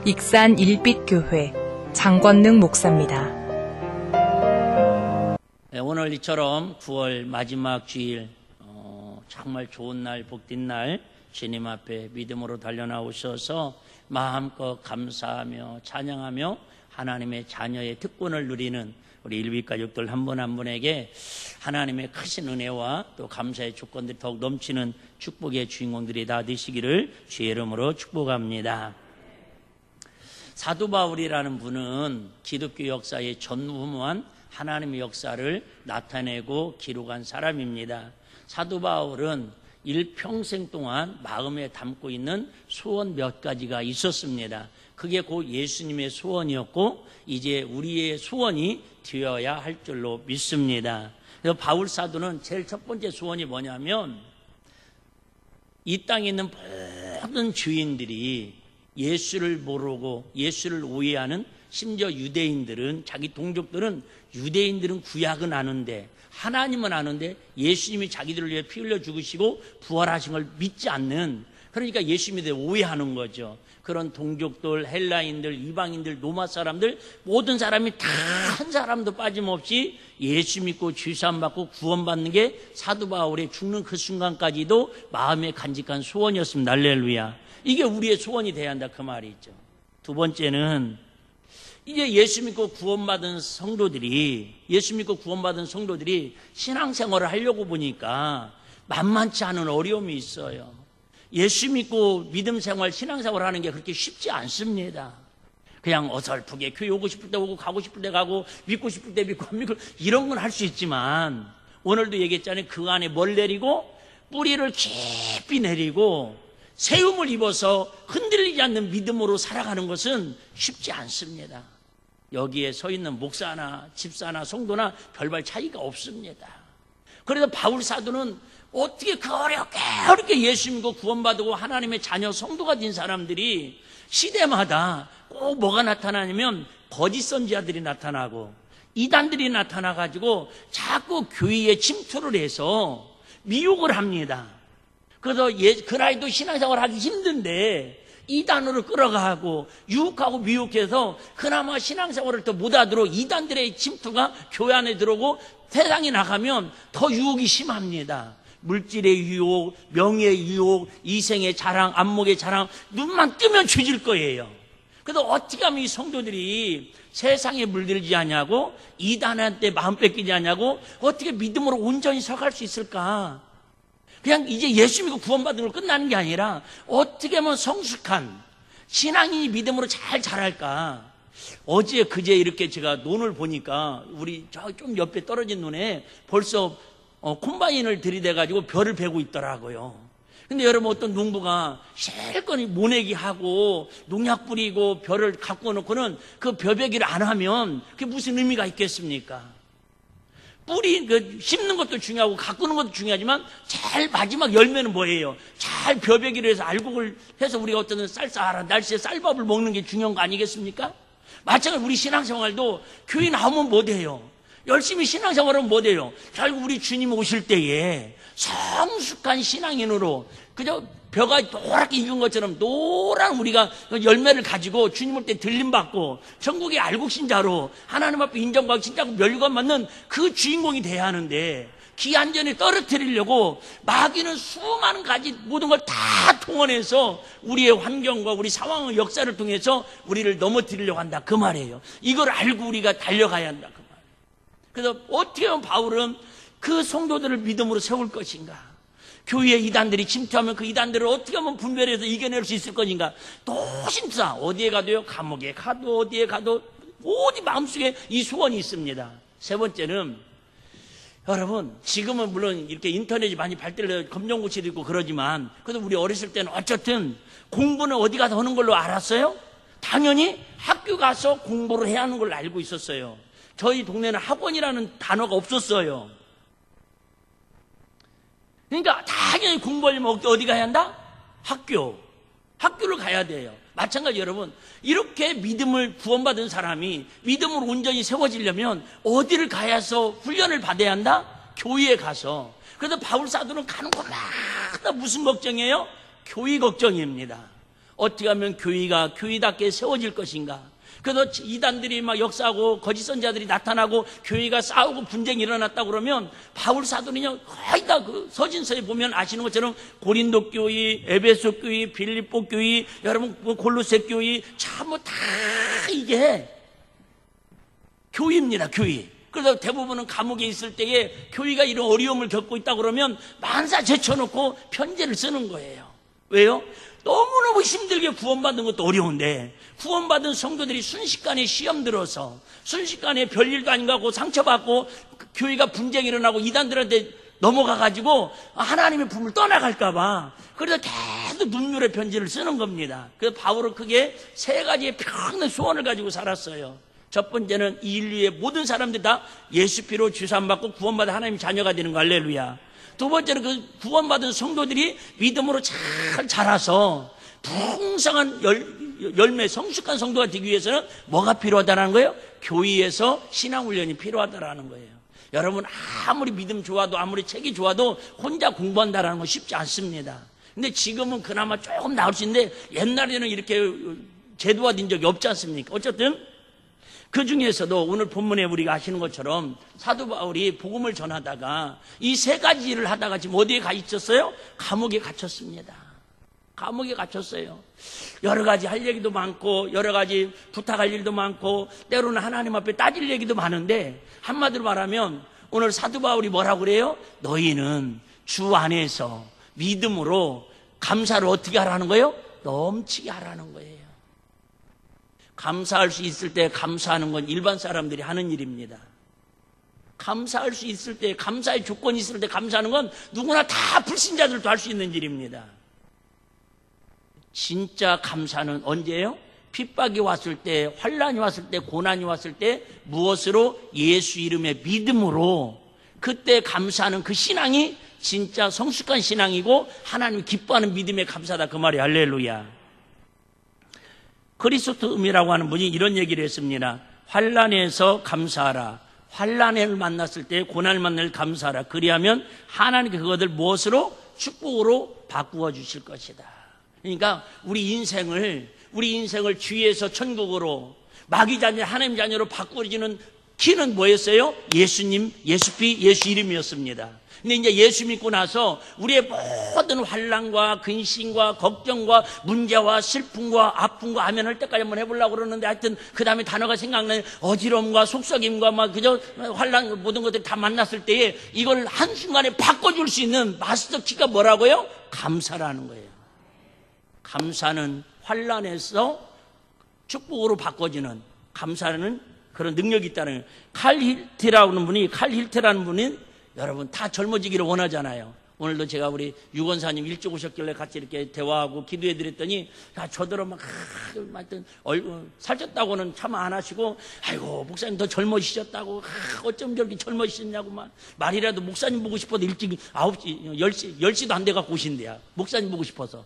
익산 일빛교회 장권능 목사입니다. 네, 오늘 이처럼 9월 마지막 주일 정말 좋은 날, 복된 날 주님 앞에 믿음으로 달려나오셔서 마음껏 감사하며 찬양하며 하나님의 자녀의 특권을 누리는 우리 일빛 가족들 한 분 한 분에게 하나님의 크신 은혜와 또 감사의 조건들이 더욱 넘치는 축복의 주인공들이 다 되시기를 주의 이름으로 축복합니다. 사도 바울이라는 분은 기독교 역사의 전무후무한 하나님의 역사를 나타내고 기록한 사람입니다. 사도 바울은 일평생 동안 마음에 담고 있는 소원 몇 가지가 있었습니다. 그게 곧 예수님의 소원이었고 이제 우리의 소원이 되어야 할 줄로 믿습니다. 그래서 바울 사도는 제일 첫 번째 소원이 뭐냐면 이 땅에 있는 모든 주인들이 예수를 모르고 예수를 오해하는 심지어 유대인들은 자기 동족들은 유대인들은 구약은 아는데 하나님은 아는데 예수님이 자기들을 위해 피 흘려 죽으시고 부활하신 걸 믿지 않는, 그러니까 예수님에 대해 오해하는 거죠. 그런 동족들, 헬라인들, 이방인들, 로마 사람들 모든 사람이 다 한 사람도 빠짐없이 예수 믿고 죄사함 받고 구원받는 게 사도 바울의 죽는 그 순간까지도 마음에 간직한 소원이었습니다. 할렐루야. 이게 우리의 소원이 돼야 한다 그 말이 있죠. 두 번째는 이제 예수 믿고 구원받은 성도들이 신앙생활을 하려고 보니까 만만치 않은 어려움이 있어요. 예수 믿고 믿음 생활, 신앙생활 하는 게 그렇게 쉽지 않습니다. 그냥 어설프게 교회 오고 싶을 때 오고 가고 싶을 때 가고 믿고 싶을 때 믿고 안 믿고 이런 건 할 수 있지만 오늘도 얘기했잖아요. 그 안에 뭘 내리고 뿌리를 깊이 내리고 세움을 입어서 흔들리지 않는 믿음으로 살아가는 것은 쉽지 않습니다. 여기에 서 있는 목사나 집사나 성도나 별반 차이가 없습니다. 그래서 바울 사도는 어떻게 그 어렵게 예수 믿고 구원받고 하나님의 자녀 성도가 된 사람들이 시대마다 꼭 뭐가 나타나냐면 거짓 선지자들이 나타나고 이단들이 나타나가지고 자꾸 교회에 침투를 해서 미혹을 합니다. 그래서 그 나이도 신앙생활 하기 힘든데 이단으로 끌어가고 유혹하고 미혹해서 그나마 신앙생활을 더 못하도록 이단들의 침투가 교회 안에 들어오고 세상에 나가면 더 유혹이 심합니다. 물질의 유혹, 명예의 유혹, 이생의 자랑, 안목의 자랑, 눈만 뜨면 죄질 거예요. 그래서 어떻게 하면 이 성도들이 세상에 물들지 않냐고 이단한테 마음 뺏기지 않냐고 어떻게 믿음으로 온전히 서갈 수 있을까? 그냥 이제 예수 믿고 구원받은 걸 끝나는 게 아니라 어떻게 하면 성숙한 신앙인이 믿음으로 잘 자랄까? 어제 그제 이렇게 제가 논을 보니까 우리 저 좀 옆에 떨어진 논에 벌써 콤바인을 들이대가지고 벼를 베고 있더라고요. 근데 여러분 어떤 농부가 실컷 모내기 하고 농약 뿌리고 벼를 갖고 놓고는 그 벼베기를 안 하면 그게 무슨 의미가 있겠습니까? 심는 것도 중요하고 가꾸는 것도 중요하지만 제일 마지막 열매는 뭐예요? 잘 벼베기를 해서 알곡을 해서 우리가 어떤 쌀쌀한 날씨에 쌀밥을 먹는 게 중요한 거 아니겠습니까? 마찬가지로 우리 신앙생활도 교회 나오면 못해요. 열심히 신앙생활하면 못해요. 결국 우리 주님 오실 때에 성숙한 신앙인으로 그저 벼가 노랗게 익은 것처럼 노란 우리가 열매를 가지고 주님 올 때 들림받고 천국의 알곡신자로 하나님 앞에 인정받고 진짜고 멸관 받는 그 주인공이 돼야 하는데 기한전에 떨어뜨리려고 마귀는 수많은 가지 모든 걸 다 통원해서 우리의 환경과 우리 상황의 역사를 통해서 우리를 넘어뜨리려고 한다 그 말이에요. 이걸 알고 우리가 달려가야 한다 그 말이에요. 그래서 어떻게 하면 바울은 그 성도들을 믿음으로 세울 것인가? 교회에 이단들이 침투하면 그 이단들을 어떻게 하면 분별해서 이겨낼 수 있을 것인가? 노심사 어디에 가도요, 감옥에 가도 어디에 가도 어디 마음속에 이 소원이 있습니다. 세 번째는 여러분 지금은 물론 이렇게 인터넷이 많이 발달해서 검정고시도 있고 그러지만 그래도 우리 어렸을 때는 어쨌든 공부는 어디 가서 하는 걸로 알았어요? 당연히 학교 가서 공부를 해야 하는 걸로 알고 있었어요. 저희 동네는 학원이라는 단어가 없었어요. 그러니까 당연히 공부하려면 어디 가야 한다? 학교를 가야 돼요. 마찬가지 여러분 이렇게 믿음을 구원받은 사람이 믿음으로 온전히 세워지려면 어디를 가야서 훈련을 받아야 한다? 교회에 가서. 그래서 바울 사도는 가는 곳마다 무슨 걱정이에요? 교회 걱정입니다. 어떻게 하면 교회가 교회답게 세워질 것인가? 그래서 이단들이 막 역사하고 거짓 선자들이 나타나고 교회가 싸우고 분쟁이 일어났다고 그러면 바울 사도는요 거의 다 그 서신서에 보면 아시는 것처럼 고린도 교회, 에베소 교회, 빌립보 교회, 여러분 골로새 교회 전부 다 이게 교회입니다. 교회. 그래서 대부분은 감옥에 있을 때에 교회가 이런 어려움을 겪고 있다고 그러면 만사 제쳐놓고 편지를 쓰는 거예요. 왜요? 너무너무 힘들게 구원받는 것도 어려운데 구원받은 성도들이 순식간에 시험 들어서 순식간에 별일도 아닌가 하고 상처받고 교회가 분쟁이 일어나고 이단들한테 넘어가가지고 하나님의 품을 떠나갈까 봐 그래서 계속 눈물의 편지를 쓰는 겁니다. 그래서 바울은 크게 세 가지의 평생 소원을 가지고 살았어요. 첫 번째는 이 인류의 모든 사람들이 다 예수 피로 주사함받고 구원받아 하나님의 자녀가 되는 거. 할렐루야. 두 번째는 그 구원받은 성도들이 믿음으로 잘 자라서 풍성한 열매 성숙한 성도가 되기 위해서는 뭐가 필요하다는 거예요? 교회에서 신앙훈련이 필요하다는 거예요. 여러분 아무리 믿음 좋아도 아무리 책이 좋아도 혼자 공부한다는 건 쉽지 않습니다. 근데 지금은 그나마 조금 나을 수 있는데 옛날에는 이렇게 제도화된 적이 없지 않습니까? 어쨌든 그 중에서도 오늘 본문에 우리가 아시는 것처럼 사도 바울이 복음을 전하다가 이 세 가지 일을 하다가 지금 어디에 가 있었어요? 감옥에 갇혔습니다. 감옥에 갇혔어요. 여러 가지 할 얘기도 많고 여러 가지 부탁할 일도 많고 때로는 하나님 앞에 따질 얘기도 많은데 한마디로 말하면 오늘 사도 바울이 뭐라고 그래요? 너희는 주 안에서 믿음으로 감사를 어떻게 하라는 거예요? 넘치게 하라는 거예요. 감사할 수 있을 때 감사하는 건 일반 사람들이 하는 일입니다. 감사할 수 있을 때, 감사의 조건이 있을 때 감사하는 건 누구나 다 불신자들도 할 수 있는 일입니다. 진짜 감사는 언제예요? 핍박이 왔을 때, 환난이 왔을 때, 고난이 왔을 때 무엇으로? 예수 이름의 믿음으로 그때 감사하는 그 신앙이 진짜 성숙한 신앙이고 하나님이 기뻐하는 믿음의 감사다 그 말이에요. 할렐루야. 크리스토음이라고 하는 분이 이런 얘기를 했습니다. 환난에서 감사하라. 환난을 만났을 때 고난을 만날 때 감사하라. 그리하면 하나님께 그것을 무엇으로? 축복으로 바꾸어 주실 것이다. 그러니까 우리 인생을 주위에서 천국으로 마귀 자녀 하나님 자녀로 바꾸어지는 키는 뭐였어요? 예수님, 예수피, 예수 이름이었습니다. 근데 이제 예수 믿고 나서 우리의 모든 환난과 근심과 걱정과 문제와 슬픔과 아픔과 아멘할 때까지 한번 해보려고 그러는데 하여튼 그 다음에 단어가 생각나는 어지러움과 속삭임과 막 그저 환난 모든 것들이 다 만났을 때에 이걸 한순간에 바꿔줄 수 있는 마스터 키가 뭐라고요? 감사라는 거예요. 감사는 환난에서 축복으로 바꿔지는 감사는 그런 능력이 있다는 거예요. 칼 힐트라는 분이 여러분 다 젊어지기를 원하잖아요. 오늘도 제가 우리 유건사님 일찍 오셨길래 같이 이렇게 대화하고 기도해 드렸더니 저더러 막 살쪘다고는 참 안 하시고 아이고 목사님 더 젊어지셨다고 어쩜 저렇게 젊어지셨냐고 막 말이라도 목사님 보고 싶어도 일찍 9시 10시도 안 돼갖고 오신대요. 목사님 보고 싶어서.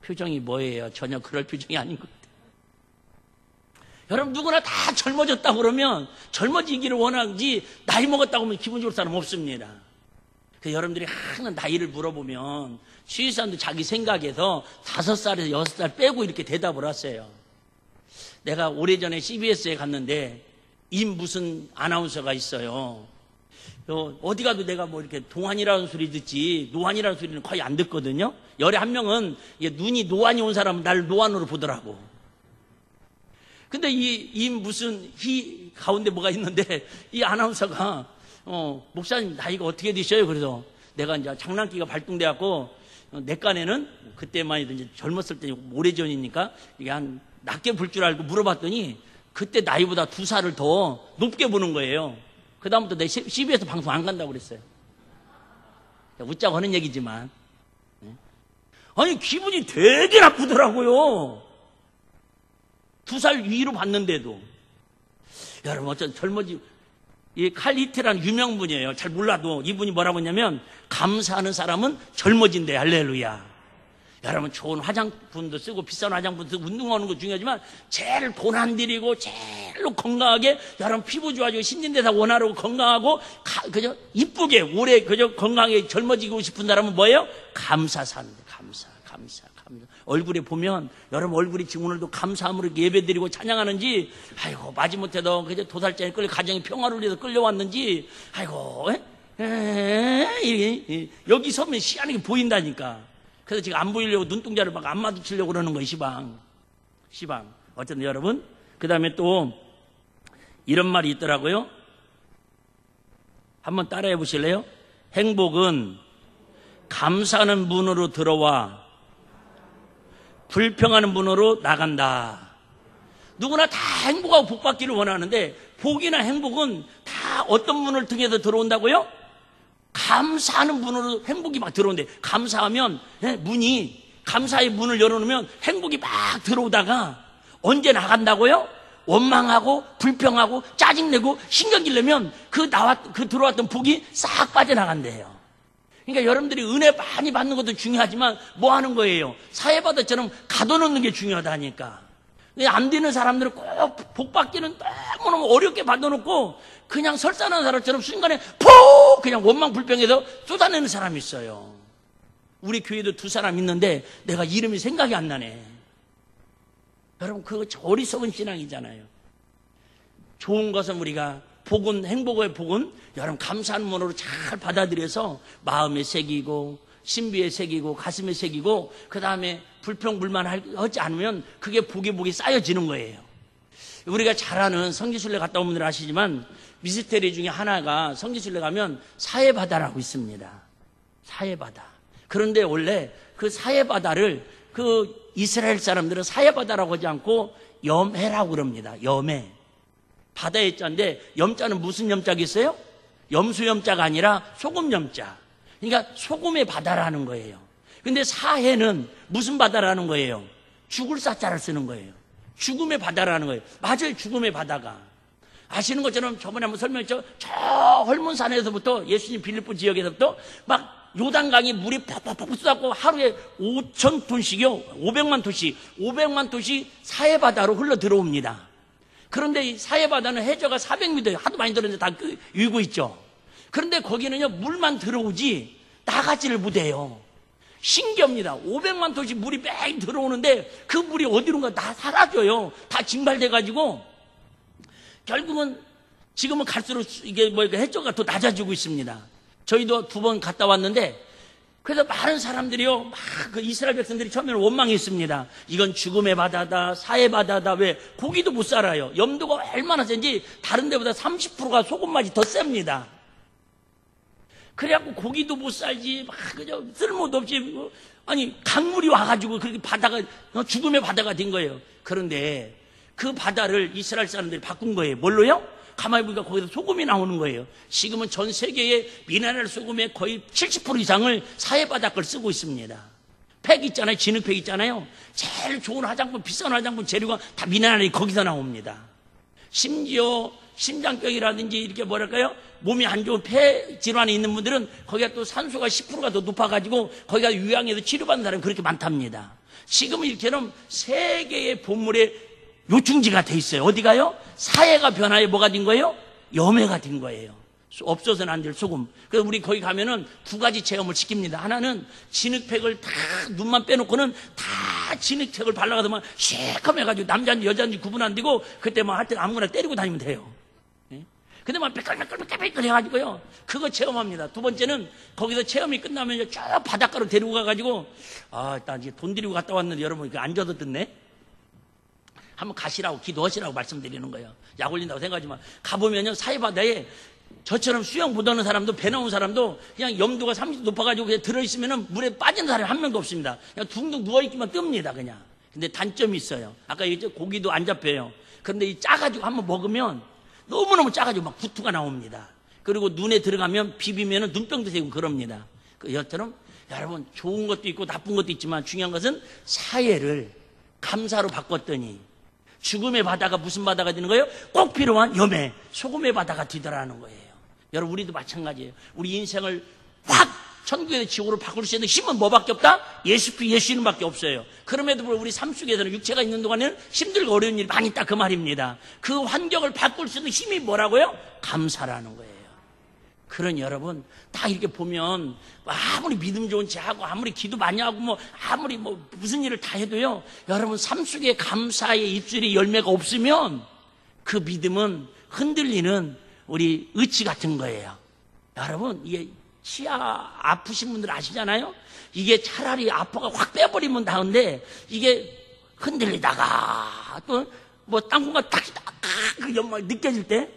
표정이 뭐예요? 전혀 그럴 표정이 아닌 것 같아요. 여러분 누구나 다 젊어졌다고 그러면 젊어지기를 원하지 나이 먹었다고 하면 기분 좋을 사람 없습니다. 그래서 여러분들이 항상 나이를 물어보면 주위 사람도 자기 생각에서 5살에서 6살 빼고 이렇게 대답을 하세요. 내가 오래전에 CBS에 갔는데 무슨 아나운서가 있어요. 어디 가도 내가 뭐 이렇게 동안이라는 소리 듣지 노안이라는 소리는 거의 안 듣거든요. 열에 한 명은 눈이 노안이 온 사람은 날 노안으로 보더라고. 근데 무슨 가운데 뭐가 있는데 이 아나운서가 목사님 나이가 어떻게 되셔요? 그래서 내가 이제 장난기가 발동돼갖고 내 깐에는 그때만 해도 이제 젊었을 때 오래전이니까 이게 한 낮게 볼 줄 알고 물어봤더니 그때 나이보다 2살을 더 높게 보는 거예요. 그다음부터 내 CBS 방송 안 간다고 그랬어요. 웃자고 하는 얘기지만 아니 기분이 되게 나쁘더라고요. 2살 위로 봤는데도. 여러분 어쨌든 이 칼 히트라는 유명 분이에요. 잘 몰라도 이분이 뭐라고 했냐면 감사하는 사람은 젊어진대. 할렐루야. 여러분 좋은 화장품도 쓰고 비싼 화장품도 쓰고 운동하는 거 중요하지만 제일 돈 안 들이고 제일로 건강하게 여러분 피부 좋아지고 신진대사 원활하고 건강하고 그저 이쁘게 오래 그저 건강하게 젊어지고 싶은 사람은 뭐예요? 감사 사는데 감사. 얼굴에 보면 여러분 얼굴이 지금 오늘도 감사함으로 이렇게 예배드리고 찬양하는지 아이고 마지못해도 그저 도살장에 끌려 가정의 평화를 위해서 끌려왔는지 아이고 여기 서면 시안이 보인다니까. 그래서 지금 안 보이려고 눈동자를 막 안 마주치려고 그러는 거예요. 시방. 어쨌든 여러분 그 다음에 또 이런 말이 있더라고요. 한번 따라해 보실래요? 행복은 감사하는 문으로 들어와 불평하는 문으로 나간다. 누구나 다 행복하고 복 받기를 원하는데 복이나 행복은 다 어떤 문을 통해서 들어온다고요? 감사하는 문으로 행복이 막 들어오는데 감사하면 감사의 문을 열어놓으면 행복이 막 들어오다가 언제 나간다고요? 원망하고 불평하고 짜증내고 신경질 내면 그 들어왔던 복이 싹 빠져나간대요. 그러니까 여러분들이 은혜 많이 받는 것도 중요하지만 뭐 하는 거예요? 사회바다처럼 가둬놓는 게 중요하다니까. 안 되는 사람들은 꼭 복 받기는 너무너무 어렵게 받아놓고 그냥 설산한 사람처럼 순간에 푹 그냥 원망 불평해서 쏟아내는 사람이 있어요. 우리 교회도 2사람 있는데 내가 이름이 생각이 안 나네. 여러분 그거 어리석은 신앙이잖아요. 좋은 것은 우리가 복은 행복의 복은 여러분 감사하는 문으로 잘 받아들여서 마음에 새기고 신비에 새기고 가슴에 새기고 그 다음에 불평불만하지 않으면 그게 복이 쌓여지는 거예요. 우리가 잘 아는 성지순례 갔다 온 분들 아시지만 미스테리 중에 하나가 성지순례 가면 사해바다라고 있습니다. 사해바다. 그런데 원래 그 사해바다를 그 이스라엘 사람들은 사해바다라고 하지 않고 염해라고 그럽니다. 염해. 바다의 자인데 염자는 무슨 염자겠어요? 염수염자가 아니라 소금염자. 그러니까 소금의 바다라는 거예요. 근데 사해는 무슨 바다라는 거예요? 죽을 사자를 쓰는 거예요. 죽음의 바다라는 거예요. 맞아요. 죽음의 바다가. 아시는 것처럼 저번에 한번 설명했죠. 저 헐몬산에서부터 예수님 빌립보 지역에서부터 막 요단강이 물이 팍팍팍 쏟아고 하루에 5,000톤씩이요. 500만 톤씩. 500만 톤씩 사해바다로 흘러 들어옵니다. 그런데 이 사해바다는 해저가 400m예요. 하도 많이 들었는데 다 유고 있죠. 그런데 거기는요 물만 들어오지 나가지를 못해요. 신기합니다. 500만 톤씩 물이 막 들어오는데 그 물이 어디론가 다 사라져요. 다 증발돼가지고 결국은 지금은 갈수록 이게 해저가 더 낮아지고 있습니다. 저희도 2번 갔다 왔는데 그래서 많은 사람들이요 막 그 이스라엘 백성들이 처음에는 원망했습니다. 이건 죽음의 바다다 사해 바다다. 왜? 고기도 못 살아요. 염도가 얼마나 센지 다른 데보다 30%가 소금 맛이 더 셉니다. 그래갖고 고기도 못 살지 막 그저 쓸모도 없이 아니 강물이 와가지고 그렇게 바다가 죽음의 바다가 된 거예요. 그런데 그 바다를 이스라엘 사람들이 바꾼 거예요. 뭘로요? 가만히 보니까 거기서 소금이 나오는 거예요. 지금은 전 세계의 미네랄 소금의 거의 70% 이상을 사해바다 걸 쓰고 있습니다. 팩 있잖아요. 진흙팩 있잖아요. 제일 좋은 화장품, 비싼 화장품 재료가 다 미네랄이 거기서 나옵니다. 심지어 심장병이라든지 이렇게 뭐랄까요? 몸이 안 좋은 폐 질환이 있는 분들은 거기가 또 산소가 10%가 더 높아가지고 거기가 유양해서 치료받는 사람이 그렇게 많답니다. 지금은 이렇게는 세계의 보물의 요충지가 돼 있어요. 어디가요? 사해가 변화해 뭐가 된 거예요? 염해가 된 거예요. 없어서는 안 될 소금. 그래서 우리 거기 가면은 2가지 체험을 시킵니다. 하나는 진흙팩을 다 눈만 빼놓고는 다 진흙팩을 발라가서만 시커매가지고 남자인지 여자인지 구분 안 되고 그때 막 할 때 아무거나 때리고 다니면 돼요. 근데 막 빼끌빼끌 해가지고요. 그거 체험합니다. 2번째는 거기서 체험이 끝나면 쭉 바닷가로 데리고 가가지고 나 이제 돈 들이고 갔다 왔는데 여러분 이거 앉아서 듣네. 한번 가시라고 기도하시라고 말씀드리는 거예요. 약 올린다고 생각하지만 가보면요 사해바다에 저처럼 수영 못하는 사람도 배 나온 사람도 그냥 염도가 30도 높아가지고 그냥 들어있으면 물에 빠지는 사람이 한 명도 없습니다. 그냥 둥둥 누워있기만 뜹니다 그냥. 근데 단점이 있어요. 아까 얘기했죠. 고기도 안 잡혀요. 그런데 이 짜가지고 한번 먹으면 너무너무 짜가지고 막 부투가 나옵니다. 그리고 눈에 들어가면 비비면 눈병도 생기고 그럽니다. 여처럼 여러분 좋은 것도 있고 나쁜 것도 있지만 중요한 것은 사해를 감사로 바꿨더니 죽음의 바다가 무슨 바다가 되는 거예요? 꼭 필요한 염해, 소금의 바다가 되더라는 거예요. 여러분 우리도 마찬가지예요. 우리 인생을 확 천국에서 지옥으로 바꿀 수 있는 힘은 뭐밖에 없다? 예수 이름밖에 없어요. 그럼에도 불구하고 우리 삶 속에서는 육체가 있는 동안에는 힘들고 어려운 일이 많이 있다 그 말입니다. 그 환경을 바꿀 수 있는 힘이 뭐라고요? 감사라는 거예요. 그런 여러분, 딱 이렇게 보면 아무리 믿음 좋은 체 하고 아무리 기도 많이 하고 아무리 무슨 일을 다 해도요, 여러분 삶 속에 감사의 입술의 열매가 없으면 그 믿음은 흔들리는 우리 의치 같은 거예요. 여러분, 이게 치아 아프신 분들 아시잖아요? 이게 차라리 아파가 확 빼버리면 나은데 이게 흔들리다가 또 땅콩가 딱 그 연막이 느껴질 때,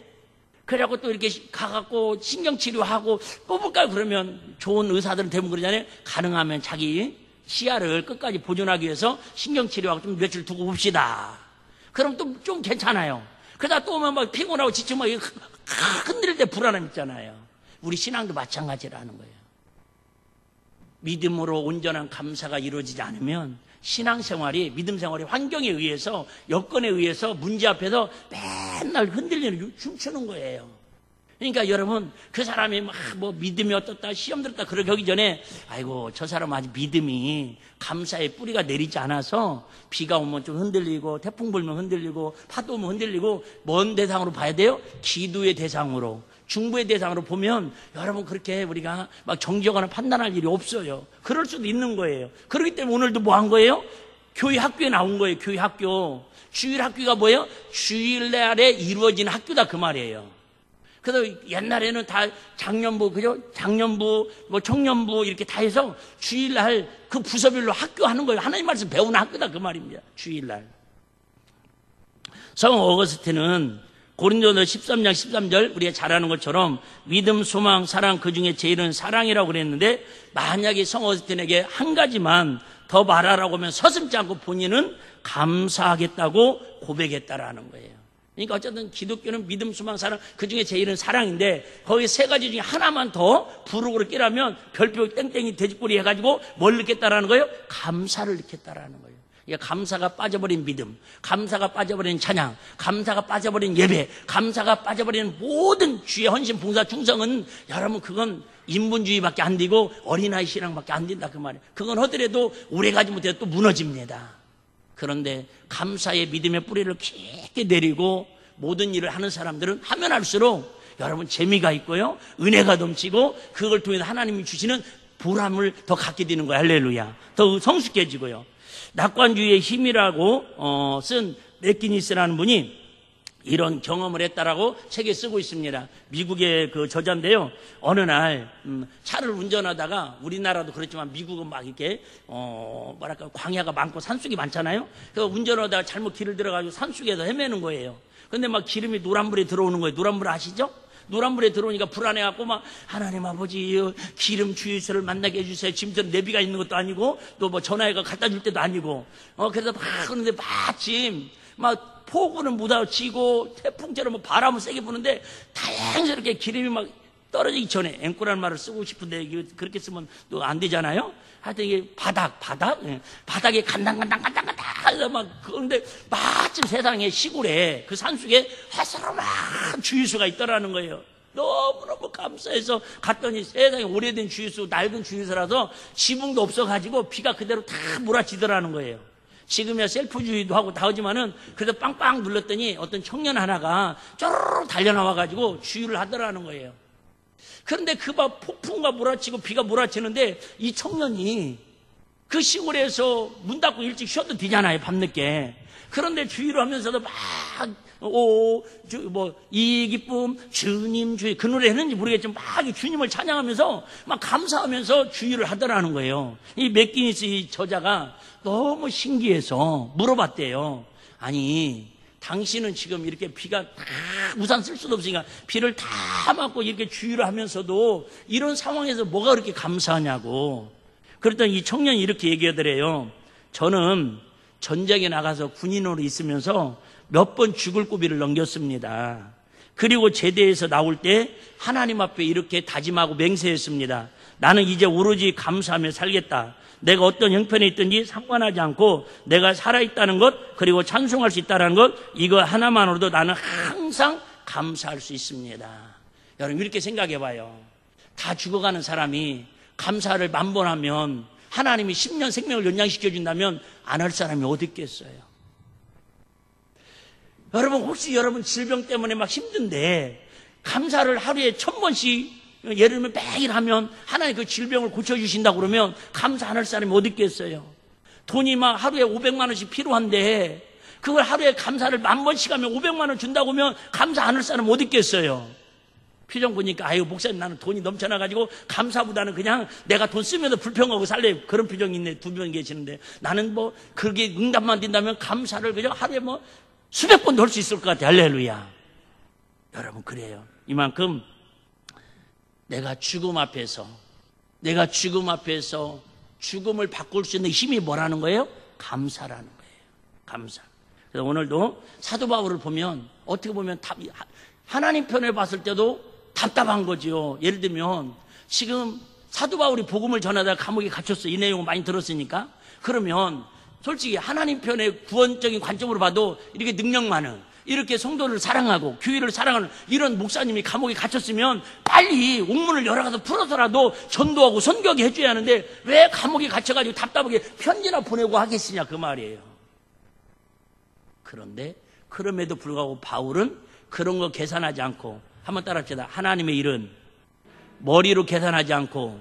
그래갖고 또 이렇게 가갖고 신경치료하고 뽑을까요? 그러면 좋은 의사들은 대부분 그러잖아요. 가능하면 자기 치아를 끝까지 보존하기 위해서 신경치료하고 좀 며칠 두고 봅시다. 그럼 또 좀 괜찮아요. 그러다 또 오면 막 피곤하고 지치면 막 흔들릴 때 불안함 있잖아요. 우리 신앙도 마찬가지라는 거예요. 믿음으로 온전한 감사가 이루어지지 않으면 신앙생활이, 믿음생활이 환경에 의해서, 여건에 의해서, 문제 앞에서 맨날 흔들리는, 춤추는 거예요. 그러니까 여러분, 그 사람이 믿음이 어떻다, 시험 들었다, 그러기 하기 전에, 아이고, 저 사람 아직 믿음이 감사의 뿌리가 내리지 않아서 비가 오면 좀 흔들리고, 태풍 불면 흔들리고, 파도 오면 흔들리고, 뭔 대상으로 봐야 돼요? 기도의 대상으로. 중보의 대상으로 보면 여러분 그렇게 우리가 막 정죄하거나 판단할 일이 없어요. 그럴 수도 있는 거예요. 그렇기 때문에 오늘도 뭐 한 거예요? 교회 학교에 나온 거예요. 교회 학교. 주일 학교가 뭐예요? 주일날에 이루어지는 학교다 그 말이에요. 그래서 옛날에는 다 장년부, 그죠? 장년부, 청년부 이렇게 다 해서 주일날 그 부서별로 학교 하는 거예요. 하나님 말씀 배우는 학교다 그 말입니다. 주일날. 성 어거스틴은 고린도서 13장 13절 우리가 잘 아는 것처럼 믿음, 소망, 사랑, 그 중에 제일은 사랑이라고 그랬는데, 만약에 성 어거스틴에게 한 가지만 더 말하라고 하면 서슴지 않고 본인은 감사하겠다고 고백했다라는 거예요. 그러니까 어쨌든 기독교는 믿음, 소망, 사랑, 그 중에 제일은 사랑인데, 거기 세 가지 중에 하나만 더 부르고를 끼라면 별표 땡땡이 돼지꼬리 해가지고 뭘 넣겠다라는 거예요? 감사를 넣겠다라는 거예요. 감사가 빠져버린 믿음, 감사가 빠져버린 찬양, 감사가 빠져버린 예배, 감사가 빠져버린 모든 주의 헌신, 봉사, 충성은 여러분 그건 인본주의밖에 안 되고 어린아이 신앙밖에 안 된다 그 말이에요. 그건 하더라도 오래가지 못해도 또 무너집니다. 그런데 감사의 믿음의 뿌리를 깊게 내리고 모든 일을 하는 사람들은 하면 할수록 여러분 재미가 있고요, 은혜가 넘치고, 그걸 통해서 하나님이 주시는 보람을 더 갖게 되는 거예요. 할렐루야. 더 성숙해지고요. 낙관주의의 힘이라고 쓴 맥기니스라는 분이 이런 경험을 했다라고 책에 쓰고 있습니다. 미국의 그 저자인데요. 어느 날 차를 운전하다가, 우리나라도 그렇지만 미국은 막 이렇게 광야가 많고 산속이 많잖아요. 그래서 운전하다가 잘못 길을 들어가지고 산속에서 헤매는 거예요. 근데 막 기름이 노란불에 들어오는 거예요. 노란불 아시죠? 노란불에 들어오니까 불안해갖고 막, 하나님 아버지 기름 주유소를 만나게 해주세요. 지금처럼 내비가 있는 것도 아니고 또 전화해가 갖다 줄 때도 아니고, 그래서 막 그런데 마침 막 폭우는 묻어지고 태풍처럼 바람은 세게 부는데 다행스럽게 기름이 막 떨어지기 전에, 앵꼬라는 말을 쓰고 싶은데 그렇게 쓰면 또 안 되잖아요. 하여튼 이게 바닥에 간당간당 해서 막, 그런데 마침 세상에 시골에 그 산속에 화사로만 주유소가 있더라는 거예요. 너무너무 감사해서 갔더니 세상에 오래된 주유소, 낡은 주유소라서 지붕도 없어가지고 비가 그대로 다 몰아치더라는 거예요. 지금이야 셀프 주유도 하고 다 하지만은 그래도 빵빵 눌렀더니 어떤 청년 하나가 쪼르르 달려나와가지고 주유를 하더라는 거예요. 그런데 그 폭풍과 몰아치고 비가 몰아치는데 이 청년이 그 시골에서 문 닫고 일찍 쉬어도 되잖아요, 밤늦게. 그런데 주의를 하면서도 막 이 기쁨 주님 주의, 그 노래 했는지 모르겠지만 막 주님을 찬양하면서 막 감사하면서 주의를 하더라는 거예요. 이 맥기니스 이 저자가 너무 신기해서 물어봤대요. 아니, 당신은 지금 이렇게 비가 다 우산 쓸 수도 없으니까 비를 다 맞고 이렇게 주의를 하면서도 이런 상황에서 뭐가 그렇게 감사하냐고. 그랬더니 이 청년이 이렇게 얘기하더래요. 저는 전쟁에 나가서 군인으로 있으면서 몇 번 죽을 고비를 넘겼습니다. 그리고 제대에서 나올 때 하나님 앞에 이렇게 다짐하고 맹세했습니다. 나는 이제 오로지 감사하며 살겠다. 내가 어떤 형편에 있든지 상관하지 않고 내가 살아있다는 것, 그리고 찬송할 수 있다는 것, 이거 하나만으로도 나는 항상 감사할 수 있습니다. 여러분 이렇게 생각해봐요. 다 죽어가는 사람이 감사를 만번하면, 하나님이 10년 생명을 연장시켜준다면 안 할 사람이 어디 있겠어요? 여러분 혹시 여러분 질병 때문에 막 힘든데 감사를 하루에 1000번씩 예를 들면 매일 하면 하나님 그 질병을 고쳐주신다고 그러면 감사 안 할 사람이 어디 있겠어요? 돈이 막 하루에 500만 원씩 필요한데 그걸 하루에 감사를 10,000번씩 하면 500만 원 준다고 하면 감사 안 할 사람 어디 있겠어요? 표정 보니까 아유 목사님 나는 돈이 넘쳐나가지고 감사보다는 그냥 내가 돈 쓰면서 불평하고 살래 그런 표정이 있네. 두 분 계시는데 나는 뭐 그게 응답만 된다면 감사를 그냥 하루에 뭐 수백 번도 할 수 있을 것 같아요. 할렐루야. 여러분 그래요. 이만큼 내가 죽음 앞에서 죽음을 바꿀 수 있는 힘이 뭐라는 거예요? 감사라는 거예요. 감사. 그래서 오늘도 사도 바울을 보면 어떻게 보면 하나님 편에 봤을 때도 답답한 거죠. 예를 들면 지금 사도 바울이 복음을 전하다가 감옥에 갇혔어요. 이 내용을 많이 들었으니까. 그러면 솔직히 하나님 편의 구원적인 관점으로 봐도 이렇게 능력 많은 이렇게 성도를 사랑하고 교회를 사랑하는 이런 목사님이 감옥에 갇혔으면 빨리 옥문을 열어가서 풀어서라도 전도하고 선교하게 해줘야 하는데 왜 감옥에 갇혀가지고 답답하게 편지나 보내고 하겠으냐 그 말이에요. 그런데 그럼에도 불구하고 바울은 그런 거 계산하지 않고 한번 따라합시다. 하나님의 일은 머리로 계산하지 않고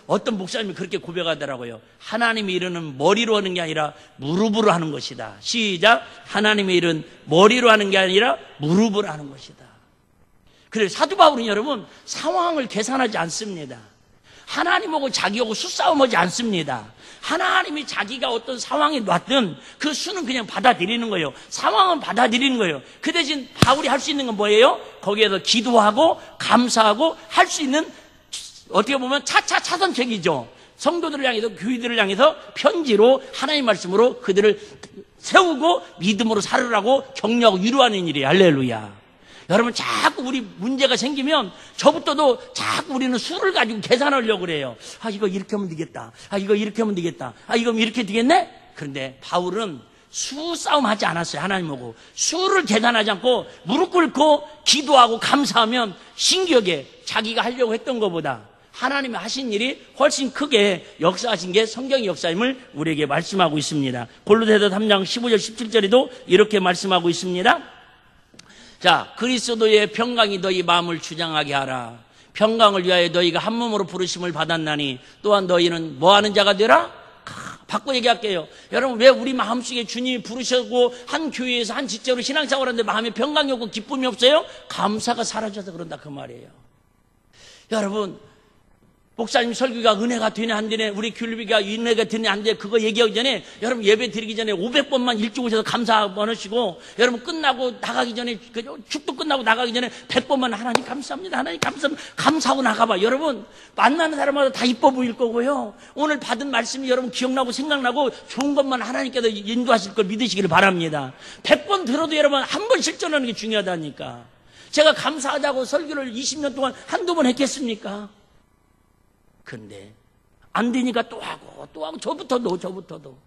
어떤 목사님이 그렇게 고백하더라고요. 하나님의 일은 머리로 하는 게 아니라 무릎으로 하는 것이다. 시작. 하나님의 일은 머리로 하는 게 아니라 무릎으로 하는 것이다. 그래서 사도 바울은 여러분 상황을 계산하지 않습니다. 하나님하고 자기하고 수싸움하지 않습니다. 하나님이 자기가 어떤 상황에 놨든 그 수는 그냥 받아들이는 거예요. 상황은 받아들이는 거예요. 그 대신 바울이 할 수 있는 건 뭐예요? 거기에서 기도하고 감사하고 할 수 있는 어떻게 보면 차선책이죠. 성도들을 향해서 교회들을 향해서 편지로 하나님 말씀으로 그들을 세우고 믿음으로 살으라고 격려하고 위로하는 일이에요. 할렐루야. 여러분 자꾸 우리 문제가 생기면 저부터도 자꾸 우리는 수를 가지고 계산하려고 그래요. 아 이거 이렇게 하면 되겠다. 아 이거 이렇게 하면 되겠다. 아 이거 이렇게 되겠네. 그런데 바울은 수싸움 하지 않았어요. 하나님하고 수를 계산하지 않고 무릎 꿇고 기도하고 감사하면 신기하게 자기가 하려고 했던 것보다 하나님이 하신 일이 훨씬 크게 역사하신 게 성경의 역사임을 우리에게 말씀하고 있습니다. 골로새서 3장 15절 17절에도 이렇게 말씀하고 있습니다. 자, 그리스도의 평강이 너희 마음을 주장하게 하라. 평강을 위하여 너희가 한 몸으로 부르심을 받았나니 또한 너희는 뭐하는 자가 되라? 바꿔 얘기할게요. 여러분 왜 우리 마음속에 주님이 부르셨고 한 교회에서 한 지체로 신앙생활 하는데 마음에 평강이 없고 기쁨이 없어요? 감사가 사라져서 그런다 그 말이에요. 여러분 목사님 설교가 은혜가 되냐 안 되냐 우리 귤비가 은혜가 되냐 안 되냐 그거 얘기하기 전에 여러분 예배 드리기 전에 500번만 일찍 오셔서 감사 한번 하시고 여러분 끝나고 나가기 전에 축도 끝나고 나가기 전에 100번만 하나님 감사합니다 하나님 감사합니다 감사하고 나가봐. 여러분 만나는 사람마다 다 이뻐 보일 거고요. 오늘 받은 말씀이 여러분 기억나고 생각나고 좋은 것만 하나님께서 인도하실 걸 믿으시기를 바랍니다. 100번 들어도 여러분 한 번 실천하는 게 중요하다니까. 제가 감사하자고 설교를 20년 동안 한두 번 했겠습니까? 근데 안 되니까 또 하고 저부터도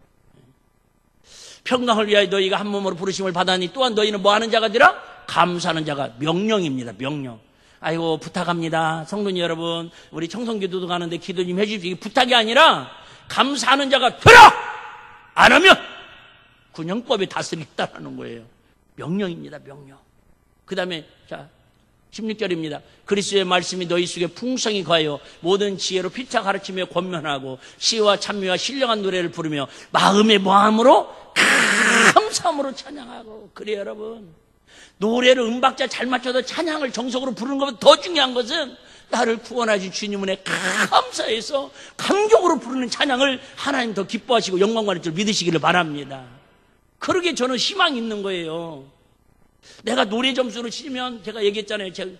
평강을 위하여 너희가 한 몸으로 부르심을 받았니 또한 너희는 뭐 하는 자가 되라? 감사하는 자가 명령입니다. 명령. 아이고 부탁합니다. 성도님 여러분 우리 청송기도도 가는데 기도 좀 해주십시오. 이게 부탁이 아니라 감사하는 자가 되라! 안 하면 군형법에 다스리겠다라는 거예요. 명령입니다. 명령. 그 다음에 자 16절입니다. 그리스도의 말씀이 너희 속에 풍성히 거하여 모든 지혜로 피차 가르치며 권면하고 시와 찬미와 신령한 노래를 부르며 마음의 모함으로 감사함으로 찬양하고. 그래요 여러분 노래를 음박자 잘 맞춰서 찬양을 정석으로 부르는 것보다 더 중요한 것은 나를 구원하신 주님 은혜 감사해서 감격으로 부르는 찬양을 하나님 더 기뻐하시고 영광받을 줄 믿으시기를 바랍니다. 그러게 저는 희망이 있는 거예요. 내가 노래 점수를 치면 제가 얘기했잖아요. 제가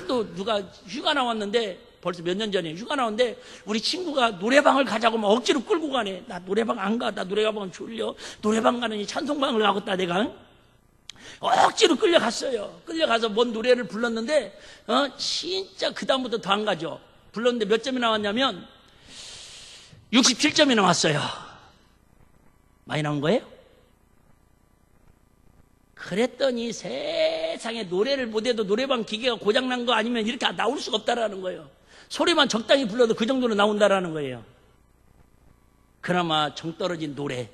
또 누가 휴가 나왔는데 벌써 몇 년 전에 휴가 나왔는데 우리 친구가 노래방을 가자고 막 억지로 끌고 가네. 나 노래방 안 가. 나 노래방은 졸려. 노래방 가느니 찬송방을 가겠다 내가. 억지로 끌려갔어요. 끌려가서 뭔 노래를 불렀는데 진짜 그 다음부터 더 안 가죠. 불렀는데 몇 점이 나왔냐면 67점이 나왔어요. 많이 나온 거예요? 그랬더니 세상에 노래를 못해도 노래방 기계가 고장난 거 아니면 이렇게 나올 수가 없다라는 거예요. 소리만 적당히 불러도 그 정도로 나온다라는 거예요. 그나마 정 떨어진 노래.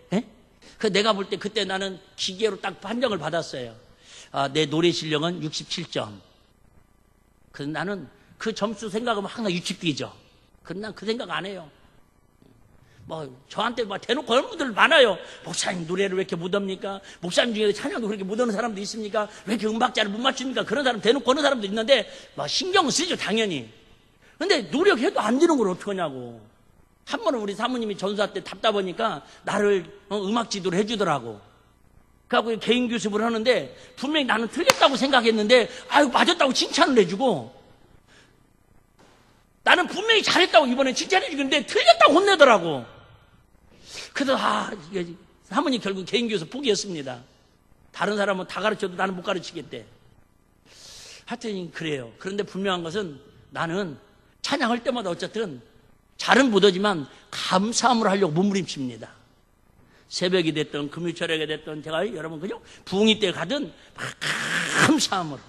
그 내가 볼 때 그때 나는 기계로 딱 판정을 받았어요. 내 노래 실력은 67점. 그래서 나는 그 점수 생각하면 항상 유축되죠. 그러나 난 그 생각 안 해요. 저한테 대놓고 그런 분들 많아요. 목사님 노래를 왜 이렇게 못합니까? 목사님 중에 찬양도 그렇게 못하는 사람도 있습니까? 왜 이렇게 음박자를 못 맞춥니까? 그런 사람 대놓고 하는 사람도 있는데 신경 쓰죠, 당연히. 근데 노력해도 안 되는 걸 어떡하냐고. 한 번은 우리 사모님이 전사 때 답답하니까 나를 음악 지도를 해주더라고. 그래갖고 개인 교습을 하는데 분명히 나는 틀렸다고 생각했는데 맞았다고 칭찬을 해주고, 나는 분명히 잘했다고 이번엔 칭찬해주고 있는데 틀렸다고 혼내더라고. 그래서 사모님 결국 개인 교습 포기했습니다. 다른 사람은 다 가르쳐도 나는 못 가르치겠대. 하여튼 그래요. 그런데 분명한 것은 나는 찬양할 때마다 어쨌든 잘은 못하지만 감사함을 하려고 몸부림칩니다. 새벽이 됐든 금요 저녁이 됐든 제가 여러분 그죠? 부흥이 때 가든 감사함으로.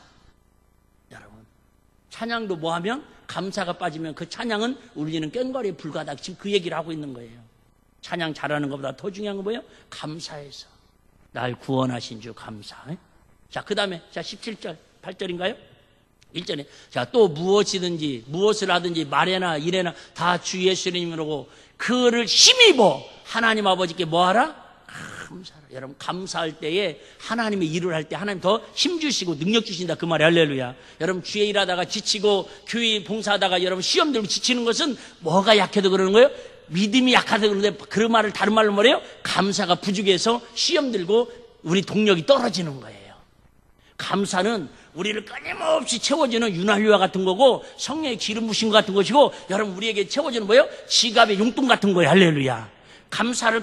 여러분 찬양도 뭐하면 감사가 빠지면 그 찬양은 울리는 꽹과리에 불과하다. 지금 그 얘기를 하고 있는 거예요. 찬양 잘하는 것보다 더 중요한 건 뭐예요? 감사해서. 날 구원하신 주 감사. 자, 그 다음에 17절 8절인가요? 1절에 또 무엇이든지 무엇을 하든지 말에나 일에나 다 주 예수님으로 그를 힘입어 하나님 아버지께 뭐하라? 감사하라. 여러분 감사할 때에 하나님의 일을 할 때 하나님 더 힘주시고 능력 주신다 그 말이 할렐루야. 여러분 주의 일하다가 지치고 교회 봉사하다가 여러분 시험 들고 지치는 것은 뭐가 약해도 그러는 거예요? 믿음이 약하다 그러는데 그 말을 다른 말로 뭐래요? 감사가 부족해서 시험 들고 우리 동력이 떨어지는 거예요. 감사는 우리를 끊임없이 채워주는 윤활유와 같은 거고 성령의 기름 부신 것 같은 것이고 여러분 우리에게 채워주는 뭐예요? 지갑의 용돈 같은 거예요. 할렐루야. 감사를